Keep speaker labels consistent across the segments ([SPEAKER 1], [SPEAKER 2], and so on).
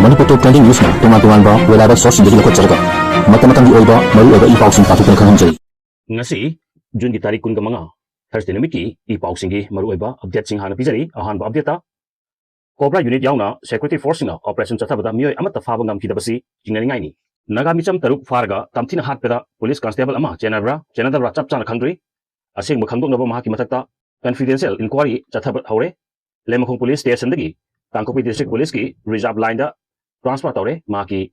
[SPEAKER 1] Manipur Top Trending News na tungan-tungan ba reliable source dari lokot jaraga mata-matang di oiba maru oiba ipaw sing patukan khangjai
[SPEAKER 2] ngasi June ki tarik kun ka mga Thursday namiki ipaw singi maru oiba update sing hana pijari ahan ba update ta Cobra unit yauna security force na operation chathabada mioi amata faba ngam kidabasi jingnani ngai ni naga micham taruk farga tamthina hatpeda police constable ama jenabra chap chana khangdri aseng makhangdok naba mahaki mathakta confidential inquiry chathabat haure lemakong police station dagi Tangkopi district police ki reserve line da transfer tawre maki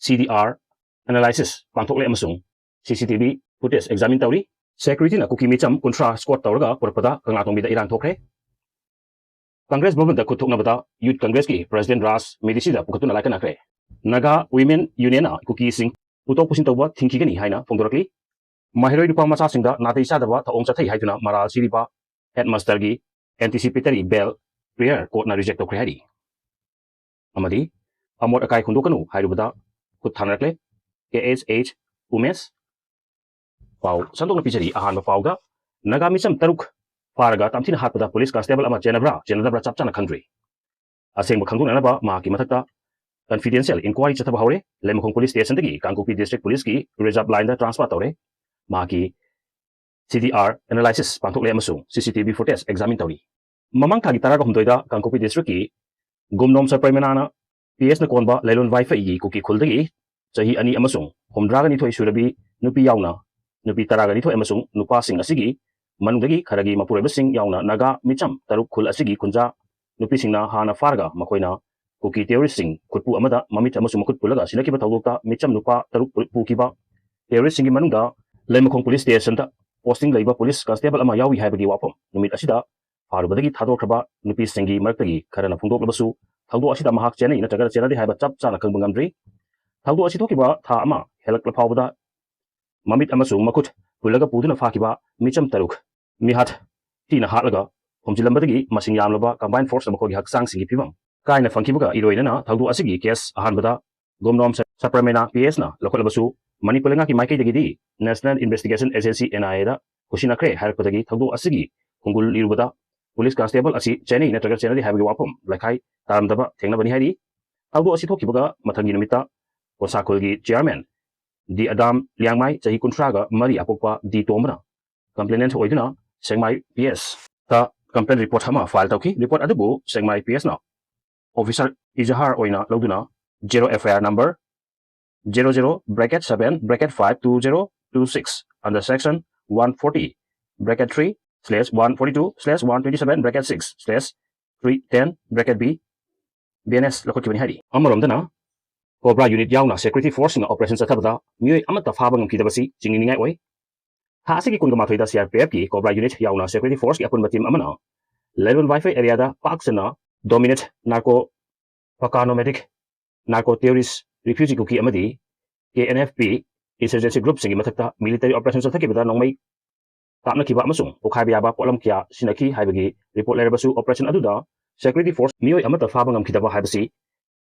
[SPEAKER 2] CDR analysis pangthokle amasung CCTV footage examine tawri security na kuki micham kontra squad tawraga porpada kanglatong bida irang thokre Congress movement da kuthokna bada youth congress ki president Ras Medisi da pukatuna laikana kre Naga women union na kuki sing putok pusin tawba thinki gani haina phongdorakli mahiroi dupa macha singda natai sadaba thaong chathai haituna maral siripa headmaster gi anticipatory bail prayer court na reject tokre hari amadi amot akai khundokanu hairubada khut thanrakle KSH umes pau sandok na pichari ahan ba pauda naga micham taruk farga tamthina hatpada police constable ama jenabra chap chana khangdri aseng ba khangdona ba ma ki mathakta confidential inquiry chathaba haure lemkhong police station dagi Kangkopi district police ki reserve line da transfer tawre ma ki CDR analysis pangthokle amasung CCTV footage examine tawri mamang thagi taraga humdoida Kangkopi district ki gumnom sapraimanana PS na konba lailon wifi gi kuki khuldagi chahi ani amasung homdraga ni thoi surabi nupi yauna nupi taraga ni thoi amasung nupa sing asigi manungdagi kharagi mapureba sing yauna naga micham taruk khul asigi kunja nupi singna hana farga makoina kuki terrorist sing khutpu amada mamit amasung makut pulaga sinakiba thawdokta micham nupa taruk pukiba terrorist singi manungda lemakong police station da posting leiba police constable ama yawi haibagi wapom numit asida farubadagi thadokraba nupi singi martagi kharana phungdoklabasu thawdo asida mahak chenai na tagar chenadi haiba chap chana khangbangamdri thawdo asi thokiba tha ama helakla phawbada mamit amasung makut pulaga puduna fakiba micham taruk mihat tina hatlaga homjilambadagi masing yamlaba combined force amakogi haksang singi pibam kaina fangkibaga iroina na thawdo asigi case ahanbada gomnom sapramena PS na lokolabasu Manipulenga ki maikai dagi National Investigation Agency NIA da kusina kre harakpadagi thawdo asigi hungul irubada police constable asi chenai na tagar chenadi haibagi wapom lakai taramdaba thengna bani hari thawdo asi thokibaga mathangi numita kosakolgi chairman di Adam Liangmai chahi kuntraga mari apokpa di tomna complainant oiduna Sengmai PS ta complaint report hama file tawki report adubu Sengmai PS na officer Izahar oina loduna 0 FIR number 00/7/52026 under section 140/142/127/6/310(b) BNS lokotibani hari amaromdana Cobra unit yauna security force na operation chathabada mioi amata faba ngamkidabasi jingningai oi ha asigi kungama thoida CRPF ki Cobra unit yauna security force ki apun team amana level wifi area da paksana dominate narco pacanomatic narco terrorist refugee kuki amadi KNFP insurgency group singi mathakta military operation chathakibada nongmai tapna kiba amasung pokhaiba yaba polam kya sinaki haibagi report lerabasu operation aduda security force mioi amata faba ngamkidaba haibasi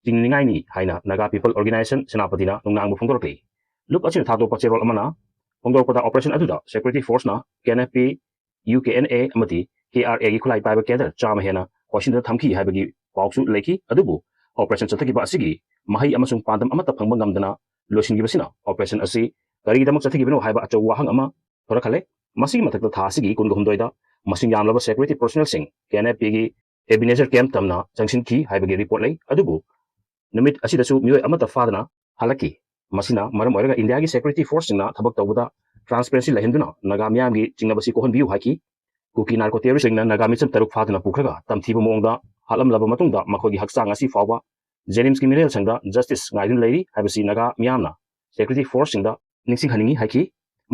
[SPEAKER 2] jingningai ni haina naga people organization senapatina nungnangbu phongdorkli look achina thado pachirol amana phongdorpada operation aduda security force na KNFP UKNA amati KRA gi khulai paiba keder chama hena kwashinda thamki haibagi pawsu leki adubu operation chathakiba asigi mahai amasung pandam amata phangba ngamdana loisingibasina operation asi karigidamak chathigibano haiba achaw wahang ama thorakhale masigi mathakta tha asigi kungumdoida masing yamlaba security personnel sing KNFP gi Ebenezer camp tamna jangsin ki haibagi report lei adubu numit asidasu mioi amata fadana halaki masina maram oiraga India gi security force singna thabak tawbada transparency lahinduna naga miyam gi jingnabasi kohon biu haiki kuki narco terrorist singna naga micham taruk fadana pukhraga tamthiba mongda halam laba matungda makhogi haksang asi fawba Jenims ki mirel sangda justice ngaidun leiri haibasi naga miyamna security force singda ningsing haningi haiki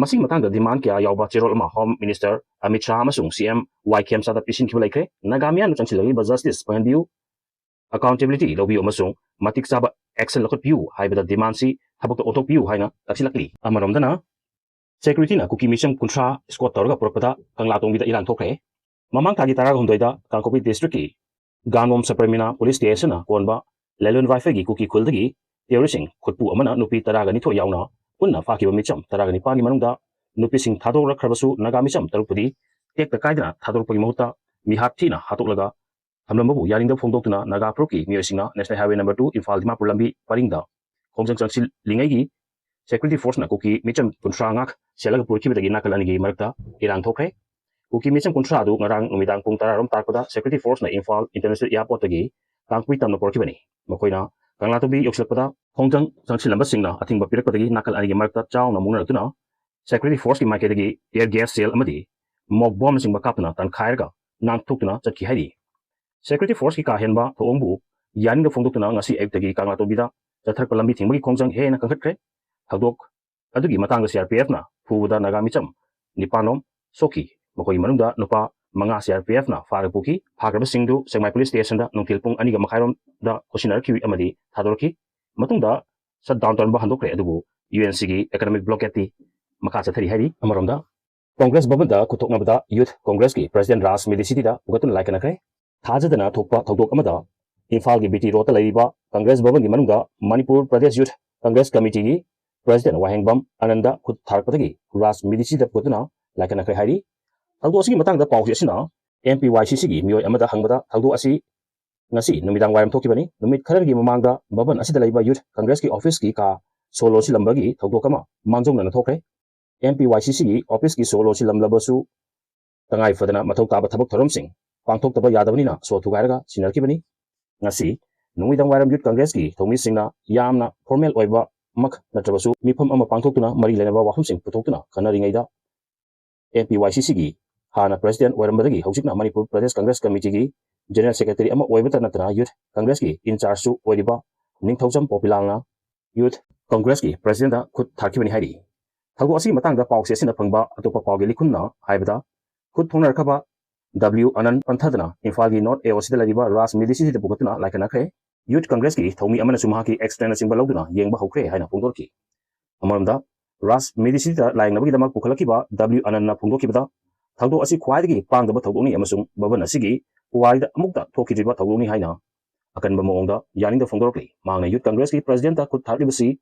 [SPEAKER 2] masing matangda demand kya yawba chirol ma home minister Amit Shah amasung CM YKM sada pisin ki laikre naga miyam changsilagi ba justice pandiu accountability lobi amasung matik saba action lakot piu haibada demand si thabakta otok piu haina taksilakli amaromdana security na kuki mission kuntra squad torga propada kanglatong bida ilan thokre mamang thagi taraga humdoida Kangkopi district ki Ganom Sapramina police station na konba Lelon wifi gi kuki khuldagi terroristing khutpu amana nupi taraga ni tho yauna punna fakiba micham taraga ni pani manungda nupi sing thadok rakhrabasu naga micham tarupudi tek ta kaidana thadok pagi mahuta mi hathina hatoklaga Hamlambu Yaring Fondokuna, Naga Proki, Miosinga, National Highway number 2, Imphal MANIPUR Lambi, Parinda, Kongjang Changsil Lingagi, Security Force na Kuki Micham Kuntrangak, Selaga Purki Nakalanigi Marta, Iran Tokre, Kuki Micham Kuntradu, Narang, Umidang Puntaram Takoda, Security Force na Imphal International Airport agi, Kangkuitam no Porkibani, Mokoina, Kanglatobi Yokselapada, Kongjang Changsilamba Singna, I think Bapiraki, Nakalanigi Marta, Chow, Namuna Tuna, Security Force ki Maketagi, air gas sale Amadi, Mog bombs in Bakapna, Tan Kairga, Nan Tukuna, Chaki Hari. Security Force ki Kahenba, Toombu, Yaning the Fondukuna, Nasi Egtagi, Kangatobida, the Tarpalambi Timbi Kongjang He and Kankatre, Hadok, Adugi Matanga CRPF na, Puda Nagamicham, Nipanom, Soki, Mokoi Manunda, Nupa, Manga CRPF na, Farapuki, Hagrab Singdu, Semi Police Station, Nuntilpung, Aniga Makairon, the Koshinar Ki Amadi, Tadorki, Matunda, Sat downtown Bahandokre, Adubu, UNCG, Economic Blocketi, Makasa Hari, Amaronda, Congress Babanda, Kutoknabada, Youth Congress ki, President Ras Medicity da, Ugatun like an Thajadana Tokpa Tokdok Amada, Imphal Biti Rota Laiba, Congress Baban Manunda, Manipur Pradesh Youth Congress Committee, President Wahengbam, Ananda Kut Tarpatagi, Ras Medici da Putuna, like an Hari, Aldosi Matang the Pausina, MPYCC, Mio Amada Hangada, Aldo Asi, Nasi, Numidang Wayam Tokibani, Numid Karagi Mamanga, Baban Asidalaiba Youth Congress ki Office ki ka, Solo Silambagi, Tokdokama, Manjong and Toke, MPYCC Office ki Solo Silam Labasu, Tangai for the Matokaba Tabak Toromsing. Pangtok taba Yadavanina, so to Garaga, Sinarkibani, Nasi, Numidang Waram Youth Congress ki, Tomi Singna, Yamna, Formel Oiba, Mak, Natrabasu, Mipum Ama Pangtokuna, Marie Lenava Wahumsing, Putokuna, Kanaringaida, MPYCC, Hana President Warambagi, Hosipna, Manipur Pradesh Congress Committee, General Secretary Ama Oibata Natana Youth Congress ki, in charge to Oiba, Ningtosam Popilanga, Youth Congress ki, President Kut Tarkibani Hari. Tagosi Matanga Pauses in the Pangba, Atopa Paugilikuna, Haibada, Kut Punarkaba, W. Anan Pantadana, Imphal North Eosidaliba, Ras Medici the Bukatuna, like an Akre, Youth Congress ki, Tomi Amanasumaki, external Simbaloduna, Yang Bahokre, Hina Pundorki. Amanda, Ras Medici, like Nabidama Pukalakiba, W. Anana Pundokibada, Tado Asi Quadigi, Pang the Batoni Amasum, Babana Sigi, wide Mukta, Tokijiba Tagoni Haina, Akan Bamonda, Yaning the Fundorki, Manga Youth Congress ki, President could Taribasi,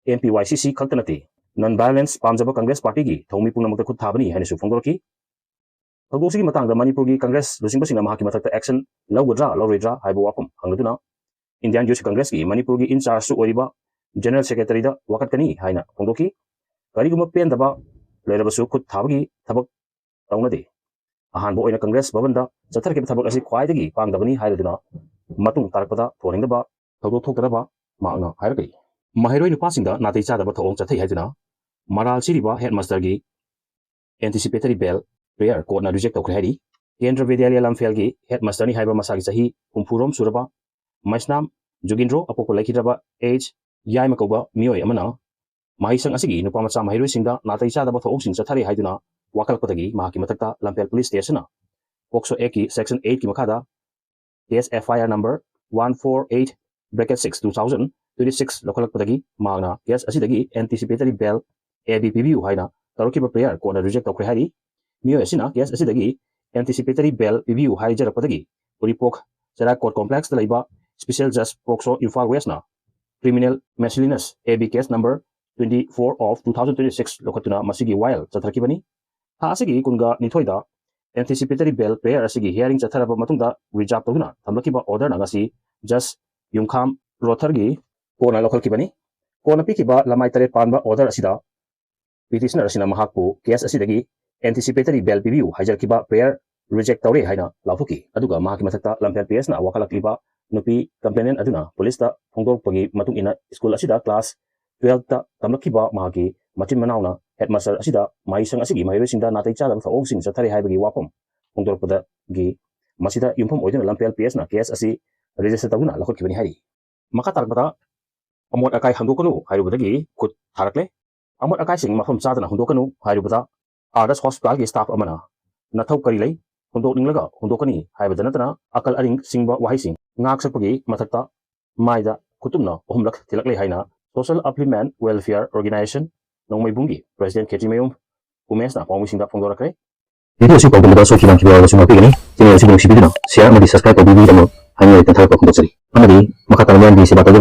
[SPEAKER 2] MPYCC Kaltanati, Non-Violence, Pamjaba Congress Party, Tomi Punamaka could Tabani, Hanisu Fundorki. Tagosi Matang the Manipur Congress, losing Mahaki action, Lawudra, Lawridra, Haibuapum, Hanguduna, Indian Youth Congress, Manipur in charge to Oriba, General Secretary, Wakatani, Haina, Pondoki, Kariguma Pendaba, Lerabasu could Tabagi, Tabak, Taunadi. A handboy in a Congress, Babanda, Satarki Tabak as quietly, Pangabani, Haiduna, Matung Tarpada, Toning the Ba, Tago Tokaba, Magna, Hierarchy. Mahero passing the Nati Chadaba to Onsati Haiduna, Maral Siriba, Headmaster Gi, Anticipatory Bell. Prayer court na reject Okrehadi, Kendra Vidalia Lamfelgi, Headmaster ni Haiba Masagi Sahi, Umpurom Suraba, Maisnam, Jugindro, Apokolakiraba, Age, Yaimakoba, Mioy Amana, Maisang Asigi, Nupamasa Mahiru Sinda, Nataisa the Bato Satari Haiduna, Wakalpatagi, Mahakimatata, Lampel Police Station, Oxo Eki, Section 8 Kimakada, SFIR number 148, bracket 6, 2026, Lokalpatagi, Magna, yes, Asidagi, Anticipatory Bell, ABPBU Haina, Tarokiba Prayer court na reject Okrehadi. Mio Sina, yes, Asidagi, Anticipatory Bell Review High Jarapatagi, Uripok, Sera Court Complex, the Laiba, Special Just Proxo Imphal Westna, Criminal Miscellaneous, AB case number 24 of 2026, Lokatuna Masigi Wild, Satakibani, Hasigi Kunga Nitoida, Anticipatory Bell Prayer Asigi hearing Sataraba Matunda, Rijap Toguna, Tamlakiba Order Nagasi, Just Yumkam Rotargi, Kona Local Kibani, Kona Pikiba, Lamaitare Panba Order Asida, Petitioner Sina Mahaku, Case Asidagi, Anticipatory Bell Review, Hajarkiba Prayer, Reject Tauri Haina, Laufuki, Aduga, Mahakimatata, Lampian PS na Wakalakiba, Nupi, Complainant Aduna, Polista, Pongo Pagi, Matung ina, School Asida, Class 12 ta, Tamlakiba, Mahaki, Machin Manauna, Headmaster Asida, Maisang Asigi, Mahirusinda, Natay Chala, sa Ongsing, sa Tari Haibagi Wapom, Pongo Pada, Gi, Masida, Yumpom Oidin, Lampian PS na, KS Asi, Register Taguna, Lakot Kibani Hari. Makatarabata, Amot Akai Handokanu, Hairubadagi, Kut Tarakle, Amot Akai Sing, Mafam Sadana, Handokanu, Hairubata, Ardas Hospital ki staff amana nathau kari lai hundok ninglaga hundokani haibada natana akal aring singba wahising ngak sakpagi mathakta maida kutumna ohumlak tilaklei haina Social Upliftment Welfare Organization nongmai bungi President Kejimayum Umesna pawmisingda phongdorakre
[SPEAKER 1] video si pawdamada so kilang kibawa suma pigani channel si sibidina share amadi subscribe ko bibi damo hani ta thar ko khondosari amadi makatalayan di sebata de